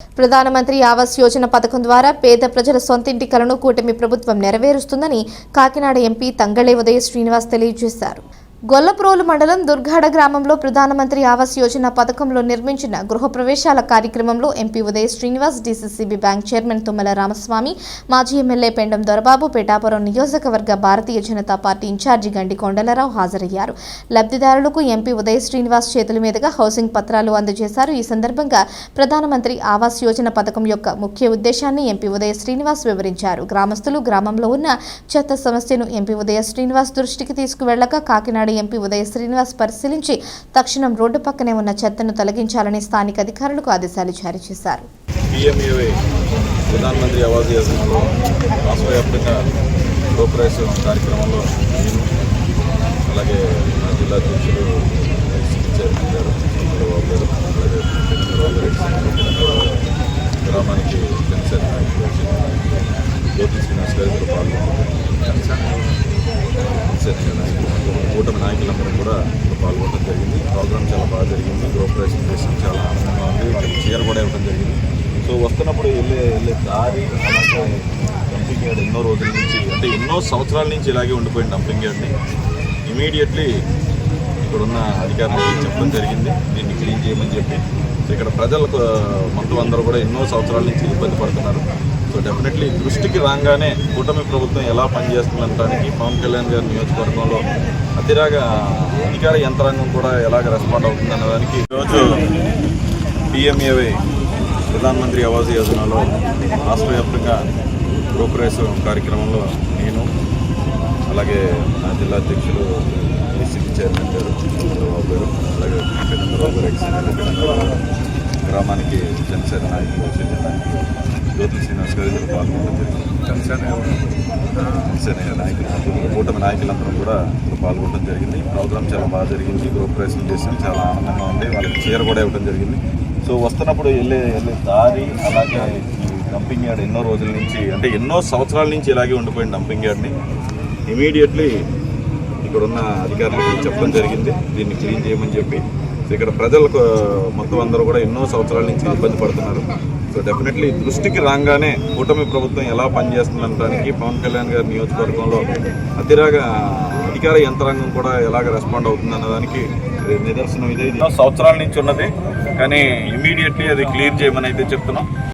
ప్రధానమంత్రి ఆవాస్ యోజన పథకం ద్వారా పేద ప్రజల సొంతింటి కలను కూటమి ప్రభుత్వం నెరవేరుస్తుందని కాకినాడ ఎంపీ తంగళ్ల ఉదయ శ్రీనివాస్ తెలియజేశారు. గొల్లప్రోలు మండలం దుర్గాడ గ్రామంలో ప్రధానమంత్రి ఆవాస్ యోజన పథకంలో నిర్మించిన గృహప్రవేశాల కార్యక్రమంలో MP Udaya Srinivas, DCCB bank chairman Tummala Ramaswamy, మాజీ ఎమ్మెల్యే పెండం దొరబాబు, పేటాపురం నియోజకవర్గ భారతీయ జనతా పార్టీ ఇన్ఛార్జి గండి కొండలరావు హాజరయ్యారు. లబ్ధిదారులకు ఎంపీ ఉదయ శ్రీనివాస్ చేతుల మీదుగా హౌసింగ్ పత్రాలు అందజేశారు. ఈ సందర్భంగా ప్రధానమంత్రి ఆవాస్ యోజన పథకం యొక్క ముఖ్య ఉద్దేశాన్ని ఎంపీ ఉదయ శ్రీనివాస్ వివరించారు. గ్రామస్తులు గ్రామంలో ఉన్న చెత్త సమస్యను ఎంపీ ఉదయ శ్రీనివాస్ దృష్టికి తీసుకువెళ్లగా కాకినాడ ఎంపీ ఉదయ శ్రీనివాస్ పరిశీలించి తక్షణం రోడ్డు పక్కనే ఉన్న చెత్తను తొలగించాలని స్థానిక అధికారులకు ఆదేశాలు జారీ చేశారు. ప్రధానమంత్రి ఆవాస్ యోజనలో రాష్ట్ర వ్యాప్తంగా గృహప్రవేశం కార్యక్రమంలో నేను అలాగే నా జిల్లా అధ్యక్షులు గ్రామానికి జనసేన నాయకులు జ్యోతి శ్రీనివాస్ గారితో కూటమి నాయకులందరూ కూడా పాల్గొనడం జరిగింది. ప్రోగ్రామ్ చాలా బాగా జరిగింది. గృహప్రవేశం చేసి చాలా ఆనందంగా ఉంది. చీర కూడా ఇవ్వడం జరిగింది. సో వస్తున్నప్పుడు వెళ్ళే దారి డంపింగ్ యార్డ్ ఎన్నో రోజుల నుంచి అంటే ఎన్నో సంవత్సరాల నుంచి ఇలాగే ఉండిపోయింది. డంపింగ్ యార్డ్ని ఇమీడియట్లీ ఇక్కడున్న అధికారులకు చెప్పడం జరిగింది, దీన్ని క్లీన్ చేయమని చెప్పి. సో ఇక్కడ ప్రజలకు మొత్తం అందరూ కూడా ఎన్నో సంవత్సరాల నుంచి ఇబ్బంది పడుతున్నారు. సో డెఫినెట్లీ దృష్టికి రాగానే కూటమి ప్రభుత్వం ఎలా పనిచేస్తుందనడానికి పవన్ కళ్యాణ్ గారి నియోజకవర్గంలో అతిరాగా అధికార యంత్రాంగం కూడా ఎలాగ రెస్పాండ్ అవుతుంది అన్నదానికి ఈరోజు పిఎంఏవై ప్రధానమంత్రి ఆవాస్ యోజనలో రాష్ట్ర వ్యాప్తంగా గృహప్రవేశం కార్యక్రమంలో నేను అలాగే నా జిల్లా అధ్యక్షులు డీసీసీబీ చైర్మన్ గారు అలాగే గ్రామానికి జనసేన నాయకులు జ్యోతి శ్రీనివాస్ గారు పాల్గొనడం జరిగింది. జనసేన నాయకులు కూటమి నాయకులందరూ కూడా పాల్గొనడం జరిగింది. ప్రోగ్రామ్ చాలా బాగా జరిగింది. గృహప్రవేశం చేసాం, చాలా ఆనందంగా ఉంది. వాళ్ళకి చీర కూడా ఇవ్వడం జరిగింది. సో వస్తున్నప్పుడు వెళ్ళే దారి అలాగే డంపింగ్ యార్డ్ ఎన్నో రోజుల నుంచి అంటే ఎన్నో సంవత్సరాల నుంచి ఇలాగే ఉండిపోయింది. డంపింగ్ యార్డ్ని ఇమీడియట్లీ ఇక్కడున్న అధికారులకు చెప్పడం జరిగింది, దీన్ని క్లీన్ చేయమని చెప్పి. ఇక్కడ ప్రజలకు మొత్తం అందరూ కూడా ఎన్నో సంవత్సరాల నుంచి ఇబ్బంది పడుతున్నారు. సో డెఫినెట్లీ దృష్టికి రాగానే కూటమి ప్రభుత్వం ఎలా పనిచేస్తుందనడానికి పవన్ కళ్యాణ్ గారి నియోజకవర్గంలో అతిరాగా అధికార యంత్రాంగం కూడా ఎలాగ రెస్పాండ్ అవుతుంది అన్నదానికి నిదర్శనం ఇదే. సంవత్సరాల నుంచి ఉన్నది, కానీ ఇమీడియట్లీ అది క్లియర్ చేయమని అయితే చెప్తున్నాం.